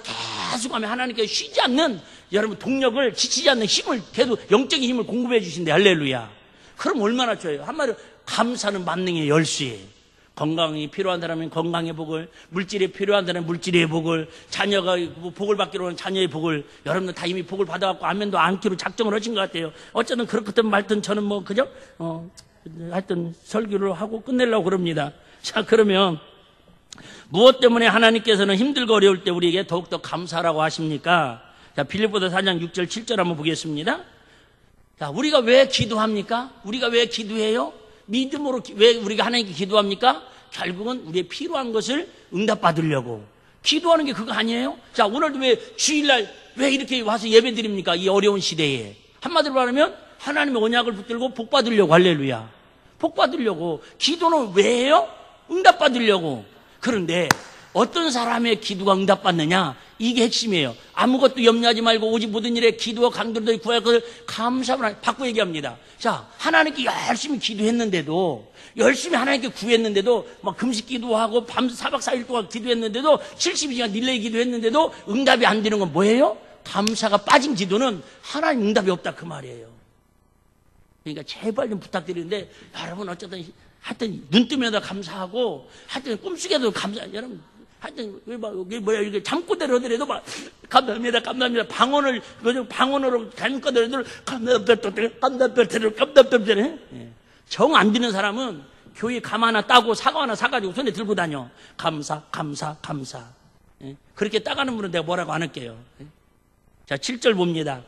계속하면 하나님께 쉬지 않는 여러분 동력을 지치지 않는 힘을 계속 영적인 힘을 공급해 주신대. 할렐루야. 그럼 얼마나 좋아요. 한마디로 감사는 만능의 열쇠예요. 건강이 필요한 사람은 건강의 복을, 물질이 필요한 사람은 물질의 복을, 자녀가 복을 받기로 하는 자녀의 복을, 여러분들 다 이미 복을 받아갖고 아멘도 안기로 작정을 하신 것 같아요. 어쨌든 그렇든 말든 저는 그죠? 하여튼 설교를 하고 끝내려고 그럽니다. 자, 그러면 무엇 때문에 하나님께서는 힘들고 어려울 때 우리에게 더욱더 감사라고 하십니까? 자, 빌립보서 4장 6절 7절 한번 보겠습니다. 자, 우리가 왜 기도합니까? 우리가 왜 기도해요? 믿음으로 왜 우리가 하나님께 기도합니까? 결국은 우리의 필요한 것을 응답받으려고 기도하는 게 그거 아니에요? 자, 오늘도 왜 주일날 왜 이렇게 와서 예배 드립니까? 이 어려운 시대에. 한마디로 말하면 하나님의 언약을 붙들고 복 받으려고. 할렐루야. 복 받으려고. 기도는 왜 해요? 응답받으려고. 그런데 어떤 사람의 기도가 응답받느냐? 이게 핵심이에요. 아무것도 염려하지 말고 오직 모든 일에 기도와 간구를 구할 것을 감사로 바꿔 얘기합니다. 자, 하나님께 열심히 기도했는데도, 열심히 하나님께 구했는데도, 막 금식 기도하고 밤 4박 4일 동안 기도했는데도, 72시간 릴레이 기도했는데도 응답이 안 되는 건 뭐예요? 감사가 빠진 기도는 하나님 응답이 없다 그 말이에요. 그러니까 제발 좀 부탁드리는데 여러분 어쨌든 하여튼 눈 뜨면 감사하고 하여튼 꿈속에도 감사. 여러분 하여튼 이게 잠꼬대를 하더라도 막 감사합니다 방언으로 잠꼬대를 감사합니다. 정 안 드는 사람은 교회 감 하나 따고 사과 하나 사가지고 손에 들고 다녀. 감사. 그렇게 따가는 분은 내가 뭐라고 안 할게요. 자, 7절 봅니다.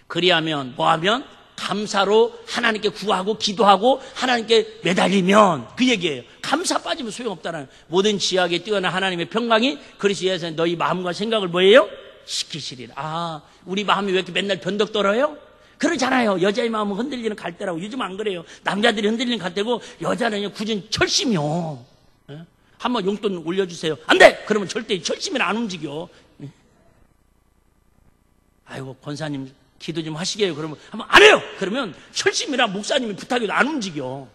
그리하면 뭐하면 감사로 하나님께 구하고 기도하고 하나님께 매달리면 그 얘기예요. 감사 빠지면 소용없다는. 모든 지하에 뛰어난 하나님의 평강이 그리스도 예수에 너희 마음과 생각을 뭐예요? 시키시리라. 아, 우리 마음이 왜 이렇게 맨날 변덕 떨어요? 그러잖아요. 여자의 마음은 흔들리는 갈대라고. 요즘 안 그래요. 남자들이 흔들리는 갈대고 여자는 굳은 철심이요. 한번 용돈 올려주세요. 안 돼! 그러면 절대 철심이는 안 움직여. 아이고 권사님 기도 좀 하시게요. 그러면 한번 안 해요. 그러면 철심이랑 목사님이 부탁해도 안 움직여.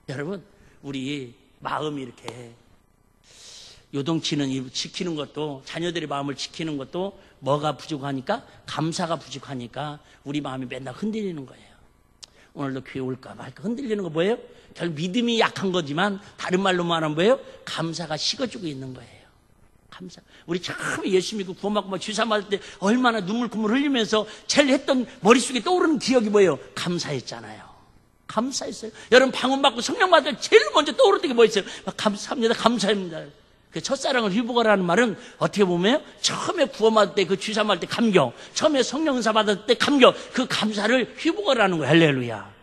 여러분 우리 마음이 이렇게 요동치는 지키는 것도 자녀들의 마음을 지키는 것도 뭐가 부족하니까? 감사가 부족하니까 우리 마음이 맨날 흔들리는 거예요. 오늘도 교회 올까 말까 흔들리는 거 뭐예요? 결국 믿음이 약한 거지만 다른 말로 말하면 뭐예요? 감사가 식어지고 있는 거예요. 감사. 우리 처음에 예수 믿고 구원받고 주사 맞을 때 얼마나 눈물콧물 흘리면서 제일 했던 머릿속에 떠오르는 기억이 뭐예요? 감사했잖아요. 감사했어요. 여러분 방언받고 성령 받을 때 제일 먼저 떠오르는 게 뭐 있어요? 감사합니다. 감사합니다. 그 첫사랑을 회복하라는 말은 어떻게 보면 처음에 구원받을 때 그 주사 맞을 때 감격, 처음에 성령 은사 받을 때 감격, 그 감사를 회복하라는 거예요. 할렐루야.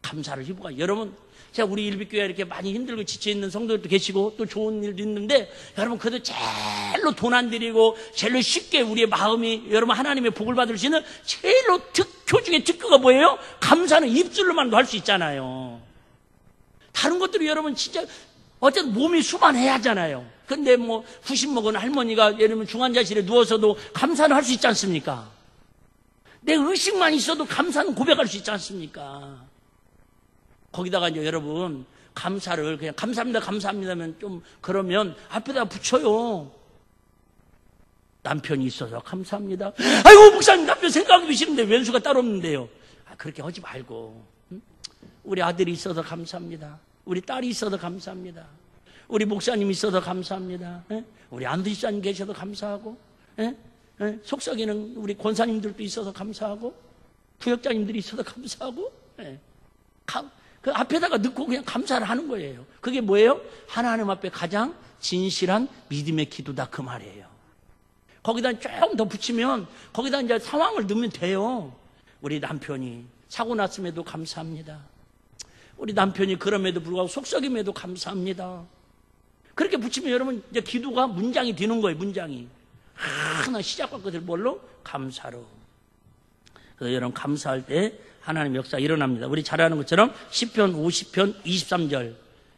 감사를 희부가. 여러분, 제가 우리 일빛교회 이렇게 많이 힘들고 지쳐있는 성도들도 계시고 또 좋은 일도 있는데, 여러분 그래도 제일로 돈 안 들이고 제일로 쉽게 우리의 마음이 여러분 하나님의 복을 받을 수 있는 제일로 특효 중에 특효가 뭐예요? 감사는 입술로만도 할 수 있잖아요. 다른 것들이 여러분 진짜 어쨌든 몸이 수반해야 하잖아요. 근데 뭐 90 먹은 할머니가 예를 들면 중환자실에 누워서도 감사는 할 수 있지 않습니까? 내 의식만 있어도 감사는 고백할 수 있지 않습니까? 거기다가 이제 여러분 감사를 그냥 감사합니다 감사합니다면 좀 그러면 앞에다 붙여요. 남편이 있어서 감사합니다. 아이고 목사님 남편 생각하기도 싫은데 왼수가 따로 없는데요. 그렇게 하지 말고, 우리 아들이 있어서 감사합니다. 우리 딸이 있어서 감사합니다. 우리 목사님이 있어서 감사합니다. 우리 안드리사님 계셔서 감사하고, 속썩이는 우리 권사님들도 있어서 감사하고, 부역자님들이 있어서 감사하고, 그 앞에다가 넣고 그냥 감사를 하는 거예요. 그게 뭐예요? 하나님 앞에 가장 진실한 믿음의 기도다, 그 말이에요. 거기다 조금 더 붙이면 거기다 이제 상황을 넣으면 돼요. 우리 남편이 사고 났음에도 감사합니다. 우리 남편이 그럼에도 불구하고 속썩임에도 감사합니다. 그렇게 붙이면 여러분 이제 기도가 문장이 되는 거예요. 문장이 하나 시작과 끝을 뭘로? 감사로. 그래서 여러분 감사할 때 하나님의 역사가 일어납니다. 우리 잘 아는 것처럼 시편 50편 23절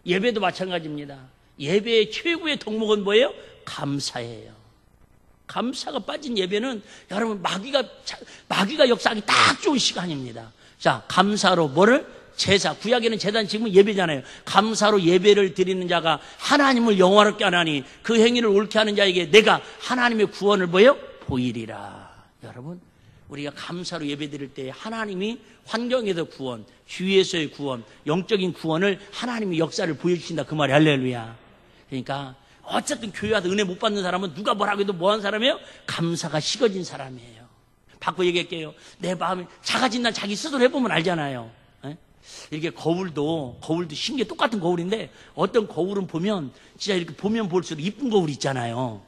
예배도 마찬가지입니다. 예배의 최고의 덕목은 뭐예요? 감사예요. 감사가 빠진 예배는 여러분 마귀가 역사하기 딱 좋은 시간입니다. 자, 감사로 뭐를? 제사. 구약에는 제단 지금은 예배잖아요. 감사로 예배를 드리는 자가 하나님을 영화롭게 하나니 그 행위를 옳게 하는 자에게 내가 하나님의 구원을 뭐예요? 보이리라. 여러분, 우리가 감사로 예배 드릴 때 하나님이 환경에서 구원, 주위에서의 구원, 영적인 구원을 하나님의 역사를 보여주신다, 그 말이 할렐루야. 그러니까 어쨌든 교회 와서 은혜 못 받는 사람은 누가 뭐라고 해도 뭐한 사람이에요? 감사가 식어진 사람이에요. 바꿔 얘기할게요. 내 마음이 작아진 날 자기 스스로 해보면 알잖아요. 이렇게 거울도 신기해. 똑같은 거울인데 어떤 거울은 보면 진짜 이렇게 보면 볼수록 이쁜 거울 있잖아요.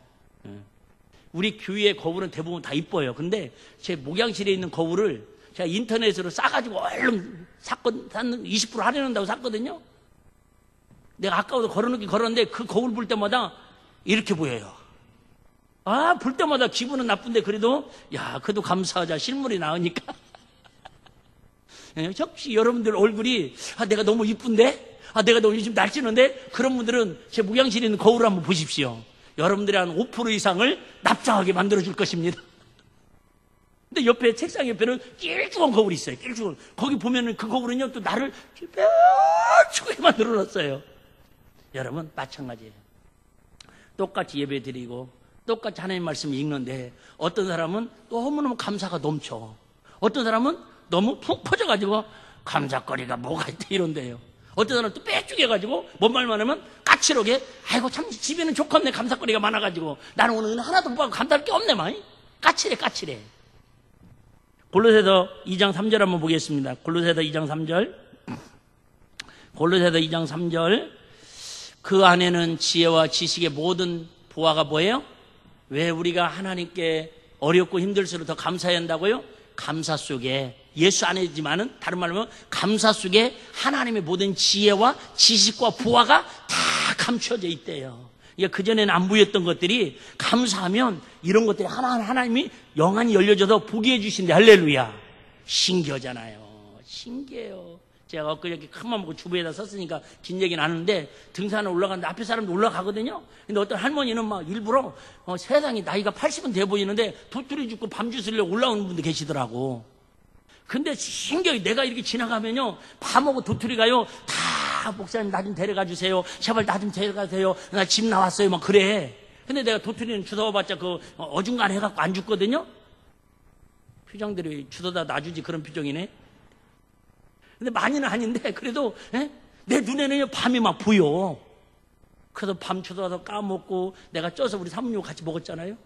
우리 교회의 거울은 대부분 다 이뻐요. 근데 제 목양실에 있는 거울을 제가 인터넷으로 싸가지고 얼른 20% 할인한다고 샀거든요. 내가 아까워서 걸었는데 그 거울 볼 때마다 이렇게 보여요. 볼 때마다 기분은 나쁜데 그래도 그래도 감사하자, 실물이 나으니까. 혹시 여러분들 얼굴이 내가 너무 이쁜데? 내가 너무 요즘 날씬한데? 그런 분들은 제 목양실에 있는 거울을 한번 보십시오. 여러분들의 한 5% 이상을 납작하게 만들어줄 것입니다. 근데 옆에 책상 옆에는 길쭉한 거울이 있어요. 길쭉한. 거기 보면은 그 거울은요 또 나를 뾰족하게 만들어놨어요. 여러분 마찬가지예요. 똑같이 예배 드리고 똑같이 하나님 말씀을 읽는데 어떤 사람은 너무너무 감사가 넘쳐. 어떤 사람은 너무 푹 퍼져가지고 감사거리가 뭐가 있대 이런데요. 어떤 사람은 또 빼죽여가지고 뭔 말만 하면 까칠하게 아이고 참 집에는 좋겠네 감사거리가 많아가지고 나는 오늘 하나도 못 받고 감사할 게 없네 많이. 까칠해. 골로새서 2장 3절 한번 보겠습니다. 골로새서 2장 3절. 골로새서 2장 3절. 그 안에는 지혜와 지식의 모든 보화가 뭐예요? 왜 우리가 하나님께 어렵고 힘들수록 더 감사해야 한다고요? 감사 속에, 예수 안에지만은 다른 말로 하면 감사 속에 하나님의 모든 지혜와 지식과 보화가 다 감춰져 있대요. 그러니까 그전에는 안 보였던 것들이 감사하면 이런 것들이 하나하나 하나님이 영안이 열려져서 보게 해주신대. 할렐루야. 신기하잖아요. 신기해요. 제가 엊그저께 큰맘 먹고 주부에다 섰으니까 긴 얘기는 안 하는데 등산을 올라가는데 앞에 사람도 올라가거든요. 근데 어떤 할머니는 막 일부러 세상에 나이가 80은 돼 보이는데 도토리 죽고 밤 주스려고 올라오는 분도 계시더라고. 근데 신기하게 내가 이렇게 지나가면요 밤하고 도토리가요 다 목사님 나 좀 데려가 주세요. 제발 나 좀 데려가세요. 나 집 나왔어요. 막 그래. 근데 내가 도토리는 주워봤자 그 어중간해 해갖고 안 죽거든요. 표정들이 주워다 놔주지 그런 표정이네. 근데 많이는 아닌데 그래도 내 눈에는 밤이 막 보여. 그래서 밤 주워서 까먹고 내가 쪄서 우리 사모님하고 같이 먹었잖아요.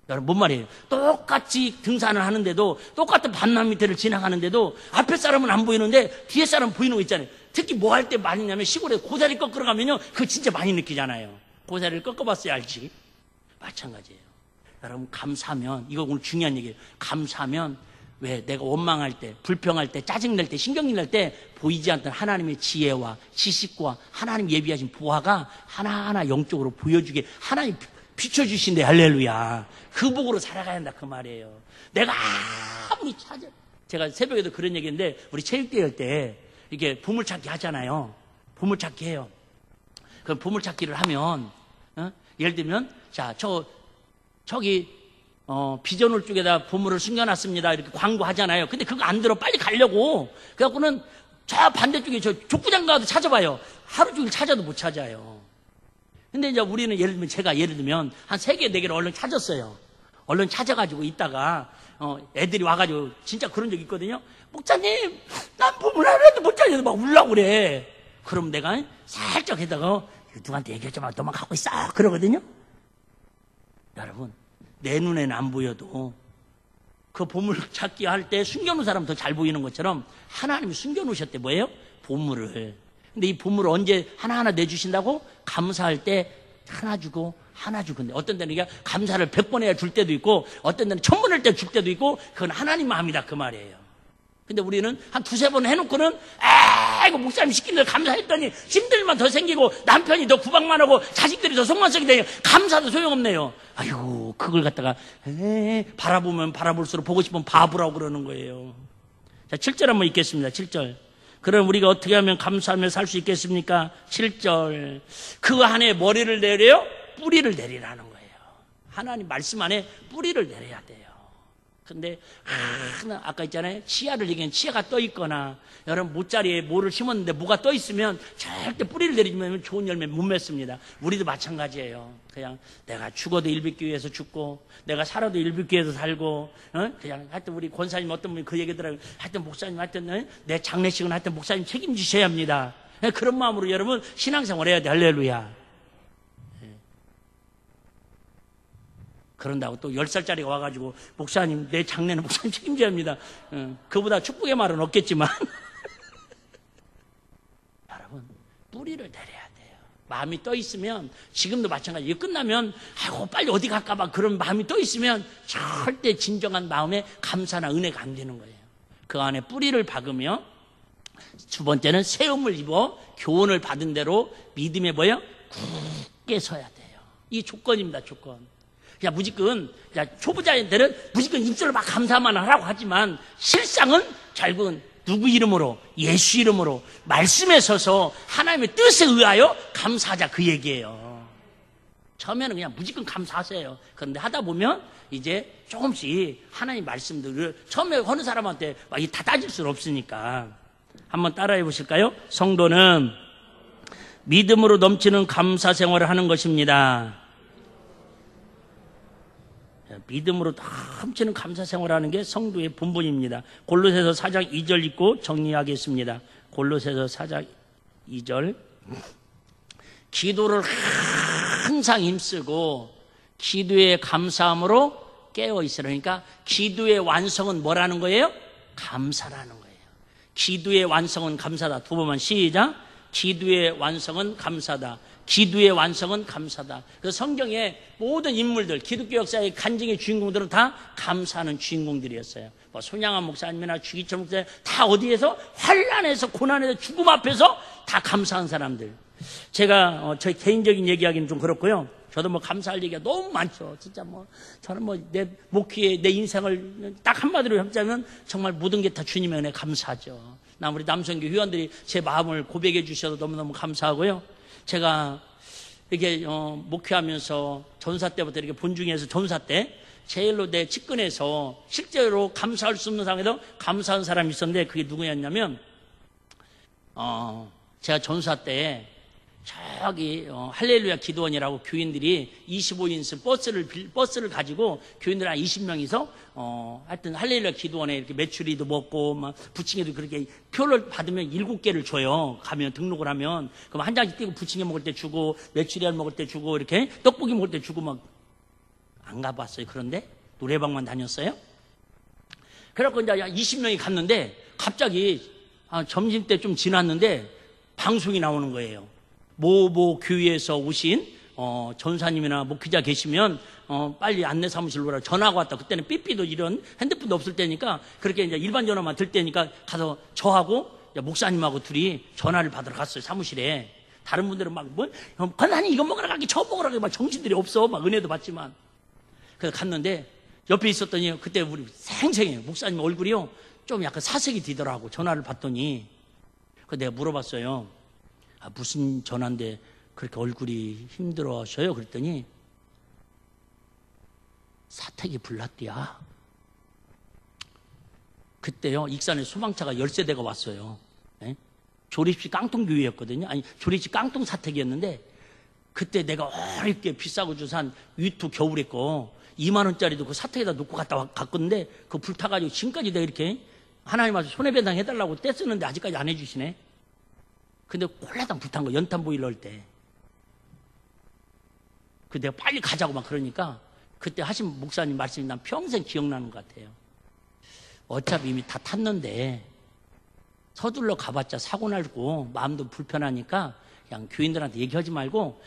여러분 뭔 말이에요? 똑같이 등산을 하는데도 똑같은 밤남 밑에를 지나가는데도 앞에 사람은 안 보이는데 뒤에 사람 보이는 거 있잖아요. 특히 뭐 할 때 많이 냐면 시골에 고사리 꺾으러 가면요 그거 진짜 많이 느끼잖아요. 고사리를 꺾어봤어야 알지. 마찬가지예요. 여러분 감사하면 이거 오늘 중요한 얘기예요. 감사하면 왜 내가 원망할 때, 불평할 때, 짜증낼 때, 신경질 날 때 보이지 않던 하나님의 지혜와 지식과 하나님 예비하신 보화가 하나하나 영적으로 보여주게 하나님 비춰주신대. 할렐루야. 그 복으로 살아가야 한다 그 말이에요. 내가 아무리 제가 새벽에도 그런 얘기인데 우리 체육대회 할 때 이게 보물찾기 하잖아요. 보물찾기 해요. 그 보물찾기를 하면 예를 들면 자 저기 비전홀 쪽에다 보물을 숨겨놨습니다. 이렇게 광고하잖아요. 근데 그거 안 들어 빨리 가려고. 그래갖고는 저 반대쪽에 저 족구장 가도 찾아봐요. 하루 종일 찾아도 못 찾아요. 근데 이제 우리는 제가 예를 들면 한 3개, 4개를 얼른 찾았어요. 얼른 찾아가지고 있다가 애들이 와가지고 진짜 그런 적 있거든요. 목사님, 난 보물 하나도 못 찾아서 막 울라고 그래. 그럼 내가 살짝 했다가 누구한테 얘기하지 마. 너만 갖고 있어. 그러거든요. 여러분, 내 눈에는 안 보여도 그 보물 찾기 할 때 숨겨놓은 사람 더 잘 보이는 것처럼 하나님이 숨겨놓으셨대. 뭐예요? 보물을. 근데 이 보물을 언제 하나하나 내주신다고? 감사할 때 하나 주고 하나 주고. 근데 어떤 데는 이게 감사를 100번 해야 줄 때도 있고 어떤 데는 1000번 할 때 줄 때도 있고 그건 하나님 마음이다 그 말이에요. 근데 우리는 한 2-3번 해놓고는 이거 목사님 시킨 대로 감사했더니 힘들만 더 생기고 남편이 더 구박만 하고 자식들이 더 속만썩이 되니 감사도 소용없네요. 아이고 그걸 갖다가 바라보면 바라볼수록 보고 싶으면 바보라고 그러는 거예요. 자 7절 한번 읽겠습니다. 7절. 그럼 우리가 어떻게 하면 감사하며 살 수 있겠습니까? 7절. 그 안에 머리를 내려요? 뿌리를 내리라는 거예요. 하나님 말씀 안에 뿌리를 내려야 돼요. 근데 아까 있잖아요. 치아를 얘기하면 치아가 떠 있거나 여러분 모짜리에 모를 심었는데 모가 떠 있으면 절대 뿌리를 내리면 좋은 열매 못 맺습니다. 우리도 마찬가지예요. 그냥 내가 죽어도 일비교회에서 죽고 내가 살아도 일비교회에서 살고 그냥 하여튼 우리 권사님 어떤 분이 그 얘기더라고요. 하여튼 목사님 하여튼 내 장례식은 하여튼 목사님 책임지셔야 합니다. 그런 마음으로 여러분 신앙생활 해야 돼. 할렐루야. 그런다고 또 10살짜리가 와가지고 목사님 내 장례는 목사님 책임져야 합니다. 그보다 축복의 말은 없겠지만 여러분 뿌리를 내려야 돼요. 마음이 떠 있으면 지금도 마찬가지예요. 끝나면 아이고 빨리 어디 갈까봐 그런 마음이 떠 있으면 절대 진정한 마음에 감사나 은혜가 안 되는 거예요. 그 안에 뿌리를 박으며 두 번째는 세움을 입어 교훈을 받은 대로 믿음에 뭐예요? 굳게 서야 돼요. 이 조건입니다. 조건. 그냥 무조건 초보자들은 무조건 입술로 막 감사만 하라고 하지만 실상은 결국은 누구 이름으로? 예수 이름으로 말씀에 서서 하나님의 뜻에 의하여 감사하자 그 얘기예요. 처음에는 그냥 무조건 감사하세요. 그런데 하다 보면 이제 조금씩 하나님 말씀들을 처음에 어느 사람한테 막 다 따질 수는 없으니까 한번 따라해 보실까요? 성도는 믿음으로 넘치는 감사 생활을 하는 것입니다. 믿음으로 넘치는 감사 생활하는 게 성도의 본분입니다. 골로새서 4장 2절 읽고 정리하겠습니다. 골로새서 4장 2절. 기도를 항상 힘쓰고 기도의 감사함으로 깨어 있으라. 그러니까 기도의 완성은 뭐라는 거예요? 감사라는 거예요. 기도의 완성은 감사다. 두 번만 시작. 기도의 완성은 감사다. 기도의 완성은 감사다. 그 성경의 모든 인물들, 기독교 역사의 간증의 주인공들은 다 감사하는 주인공들이었어요. 뭐 손양한 목사님이나 주기철 목사님 다 어디에서 환난에서 고난에서 죽음 앞에서 다 감사한 사람들. 제가 저희 개인적인 얘기하기는 좀 그렇고요. 저도 뭐 감사할 얘기가 너무 많죠. 진짜 저는 내 목회에 내 인생을 딱 한마디로 합자면 정말 모든 게 다 주님의 은혜 감사하죠. 우리 남성교 회원들이 제 마음을 고백해 주셔서 너무너무 감사하고요. 제가 이렇게 목회하면서 전사 때부터 이렇게 본중에서 전사 때 제일로 내 측근에서 실제로 감사할 수 없는 상황에서 감사한 사람이 있었는데 그게 누구였냐면 제가 전사 때 저기 할렐루야 기도원이라고 교인들이 25인승 버스를 가지고 교인들 한 20명이서 하여튼 할렐루야 기도원에 이렇게 메추리도 먹고 막 부침개도 그렇게 표를 받으면 7개를 줘요. 가면 등록을 하면 그럼 한 장씩 띄고 부침개 먹을 때 주고 메추리알 먹을 때 주고 이렇게 떡볶이 먹을 때 주고 막 안 가봤어요. 그런데 노래방만 다녔어요. 그래갖고 이제 20명이 갔는데 갑자기 점심때 좀 지났는데 방송이 나오는 거예요. 모 교회에서 오신 전사님이나 목회자 계시면 빨리 안내 사무실로 오라 전화가 왔다. 그때는 삐삐도 이런 핸드폰도 없을 때니까 그렇게 이제 일반 전화만 들 때니까 가서 저하고 목사님하고 둘이 전화를 받으러 갔어요. 사무실에. 다른 분들은 막 권사님 이거 먹으러 가기 저 먹으러 가기 막 정신들이 없어. 막 은혜도 받지만. 그래서 갔는데 옆에 있었더니 그때 우리 생생해요. 목사님 얼굴이요. 좀 약간 사색이 되더라고. 전화를 받더니. 그래서 내가 물어봤어요. 무슨 전화인데 그렇게 얼굴이 힘들어 하셔요? 그랬더니 사택이 불났디야. 그때요 익산에 소방차가 10세대가 왔어요. 네? 조립식 깡통교회였거든요. 아니 조립식 깡통 사택이었는데 그때 내가 어렵게 비싸고 주산 위투 겨울에 거 2만 원짜리도 그 사택에다 놓고 갔건데 그 불타가지고 지금까지 내가 이렇게 하나님 앞에 손해배상 해달라고 떼쓰는데 아직까지 안 해주시네. 근데 콜라당 불탄 거 연탄 보일러 할 때. 그 내가 빨리 가자고 막 그러니까 그때 하신 목사님 말씀이 난 평생 기억나는 것 같아요. 어차피 이미 다 탔는데 서둘러 가봤자 사고 날고 마음도 불편하니까 그냥 교인들한테 얘기하지 말고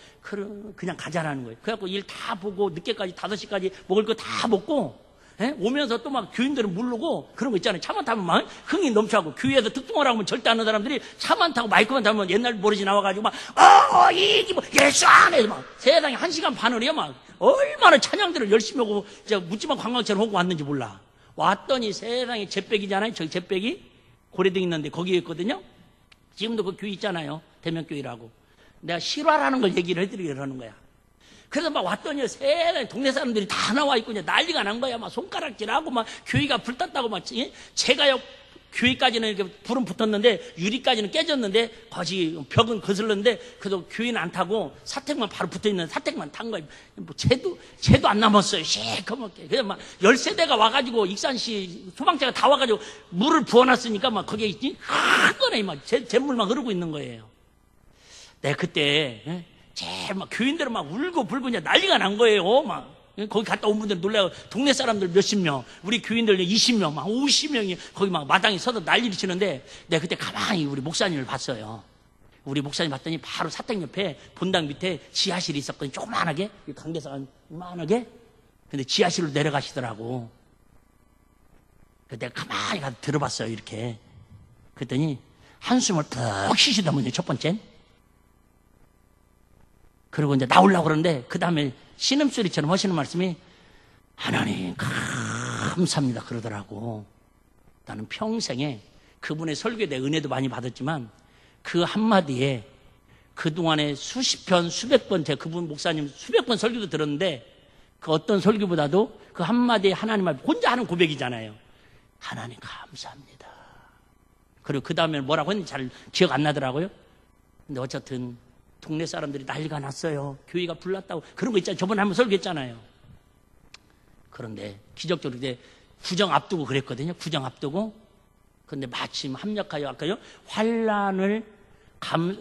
그냥 가자라는 거예요. 그래갖고 일 다 보고 늦게까지 5시까지 먹을 거 다 먹고 오면서 또 막 교인들은 모르고 그런 거 있잖아요. 차만 타면 막 흥이 넘쳐가고 교회에서 특종하라고 하면 절대 안 하는 사람들이 차만 타고 마이크만 타면 옛날 버릇이 나와가지고 막 이게 뭐 예수 안에 막 세상에 1시간 반을 해요. 막 얼마나 찬양들을 열심히 하고 진짜 묻지마 관광처럼 하고 왔는지 몰라. 왔더니 세상에 잿백이잖아요. 저기 잿백이 고래등 있는데 거기에 있거든요. 지금도 그 교회 있잖아요. 대면교회라고. 내가 실화라는 걸 얘기를 해드리려고 하는 거야. 그래서 막 왔더니 세상에 동네 사람들이 다 나와 있고 이제 난리가 난 거야. 막 손가락질하고 막 교회가 불탔다고 막 제가요 교회까지는 이렇게 불은 붙었는데 유리까지는 깨졌는데 거기 벽은 거슬렀는데 그래도 교회는 안 타고 사택만 바로 붙어 있는 사택만 탄 거예요. 뭐 쟤도 안 남았어요. 시커멓게. 그래서 막 10세대가 와가지고 익산시 소방차가 다 와가지고 물을 부어놨으니까 막 거기에 있지 한 번에 막 잿물만 흐르고 있는 거예요. 내가 그때 제일 막 교인들은 막 울고 불고 이제 난리가 난 거예요. 막 거기 갔다 온 분들 놀라요. 동네 사람들 몇십 명, 우리 교인들 20명, 막 50명이 거기 막 마당에 서서 난리를 치는데 내가 그때 가만히 우리 목사님을 봤어요. 우리 목사님 봤더니 바로 사택 옆에 본당 밑에 지하실이 있었거든요. 조그만하게 강대상 이만하게. 근데 지하실로 내려가시더라고. 그래서 내가 가만히 가서 들어봤어요. 이렇게. 그랬더니 한숨을 푹 쉬시더군요. 첫 번째. 그리고 이제 나오려고 그러는데 그 다음에 신음소리처럼 하시는 말씀이 하나님 감사합니다 그러더라고. 나는 평생에 그분의 설교에 대해 은혜도 많이 받았지만 그 한마디에 그동안에 수십 편 수백 번 제가 그분 목사님 수백 번 설교도 들었는데 그 어떤 설교보다도 그 한마디에 하나님 앞에 혼자 하는 고백이잖아요. 하나님 감사합니다. 그리고 그 다음에 뭐라고 했는지 잘 기억 안 나더라고요. 근데 어쨌든 동네 사람들이 난리가 났어요. 교회가 불났다고. 그런 거 있잖아요. 저번에 한번 설교했잖아요. 그런데 기적적으로 이제 구정 앞두고 그랬거든요. 구정 앞두고. 그런데 마침 합력하여 아까요.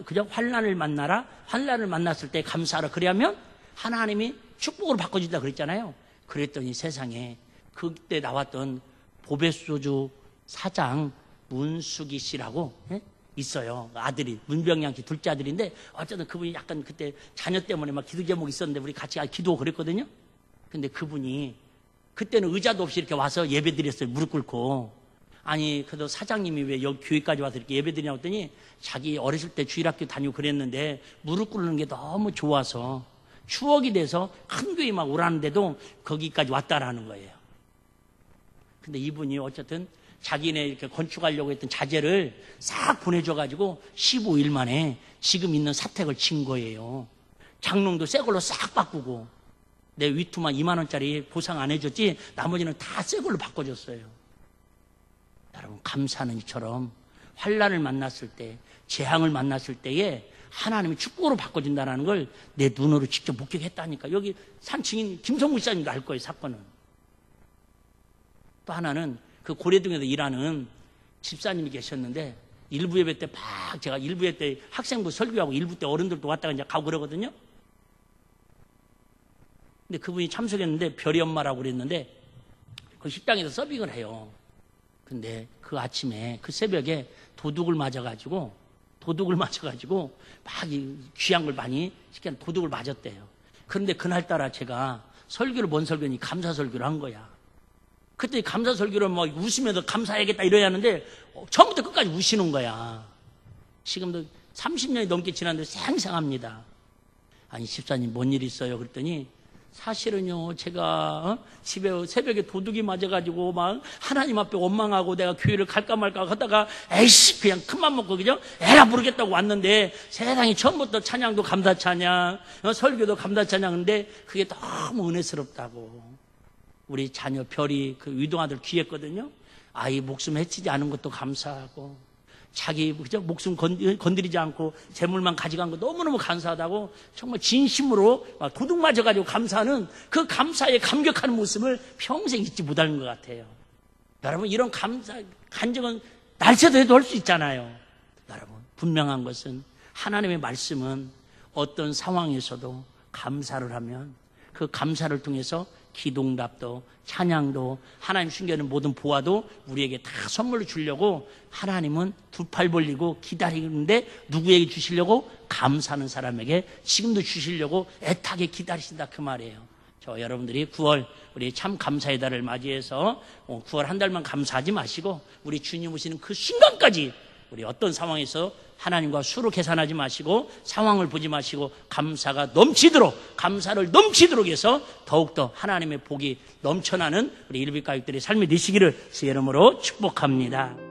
그저 환난을 만나라. 환난을 만났을 때 감사하라. 그래야면 하나님이 축복으로 바꿔준다 그랬잖아요. 그랬더니 세상에 그때 나왔던 보배소주 사장 문숙이 씨라고 있어요. 아들이 문병양 씨 둘째 아들인데 어쨌든 그분이 약간 그때 자녀 때문에 막 기도 제목이 있었는데 우리 같이 기도하고 그랬거든요. 근데 그분이 그때는 의자도 없이 이렇게 와서 예배 드렸어요. 무릎 꿇고. 아니 그래도 사장님이 왜 여기 교회까지 와서 이렇게 예배 드리냐고 했더니 자기 어렸을 때 주일학교 다니고 그랬는데 무릎 꿇는 게 너무 좋아서 추억이 돼서 큰 교회 막 오라는데도 거기까지 왔다라는 거예요. 근데 이분이 어쨌든 자기네 이렇게 건축하려고 했던 자재를 싹 보내줘가지고 15일 만에 지금 있는 사택을 친 거예요. 장롱도 새 걸로 싹 바꾸고 내 위투만 2만 원짜리 보상 안 해줬지 나머지는 다 새 걸로 바꿔줬어요. 여러분 감사하는 이처럼 환난을 만났을 때 재앙을 만났을 때에 하나님이 축복으로 바꿔준다는 걸 내 눈으로 직접 목격했다니까. 여기 산 증인 김성무 씨님도 알 거예요. 사건은. 또 하나는 그 고래등에서 일하는 집사님이 계셨는데 일부 예배 때 막 제가 일부 예배 때 학생부 설교하고 일부 때 어른들도 왔다가 이제 가고 그러거든요. 근데 그분이 참석했는데 별이 엄마라고 그랬는데 그 식당에서 서빙을 해요. 근데 그 아침에 그 새벽에 도둑을 맞아가지고 막 귀한 걸 많이 시켰는데 도둑을 맞았대요. 그런데 그날따라 제가 설교를 뭔 설교니? 감사 설교를 한 거야. 그때 감사 설교를 막 웃으면서 감사해야겠다 이래야 하는데 처음부터 끝까지 우시는 거야. 지금도 30년이 넘게 지났는데 생생합니다. 아니 집사님 뭔 일 있어요? 그랬더니 사실은요 제가 집에 새벽에 도둑이 맞아가지고 막 하나님 앞에 원망하고 내가 교회를 갈까 말까 하다가 에이씨 그냥 큰맘 먹고 그죠? 에라 모르겠다고 왔는데 세상에 처음부터 찬양도 감사 찬양 설교도 감사 찬양인데 그게 너무 은혜스럽다고. 우리 자녀 별이 그 위동아들 귀했거든요. 아이 목숨 해치지 않은 것도 감사하고 자기 그죠? 목숨 건드리지 않고 재물만 가져간 거 너무너무 감사하다고 정말 진심으로 도둑 맞아가지고 감사하는 그 감사에 감격하는 모습을 평생 잊지 못하는 것 같아요. 여러분 이런 감사 간증은 날새도 해도 할 수 있잖아요. 여러분 분명한 것은 하나님의 말씀은 어떤 상황에서도 감사를 하면 그 감사를 통해서 기도응답도 찬양도 하나님 숨겨놓은 모든 보화도 우리에게 다 선물로 주려고 하나님은 두 팔 벌리고 기다리는데 누구에게 주시려고? 감사하는 사람에게 지금도 주시려고 애타게 기다리신다 그 말이에요. 저 여러분들이 9월 우리 참 감사의 달을 맞이해서 9월 한 달만 감사하지 마시고 우리 주님 오시는 그 순간까지 우리 어떤 상황에서 하나님과 수로 계산하지 마시고 상황을 보지 마시고 감사가 넘치도록 감사를 넘치도록 해서 더욱더 하나님의 복이 넘쳐나는 우리 일빛가족들의 삶이 되시기를 주의 이름으로 축복합니다.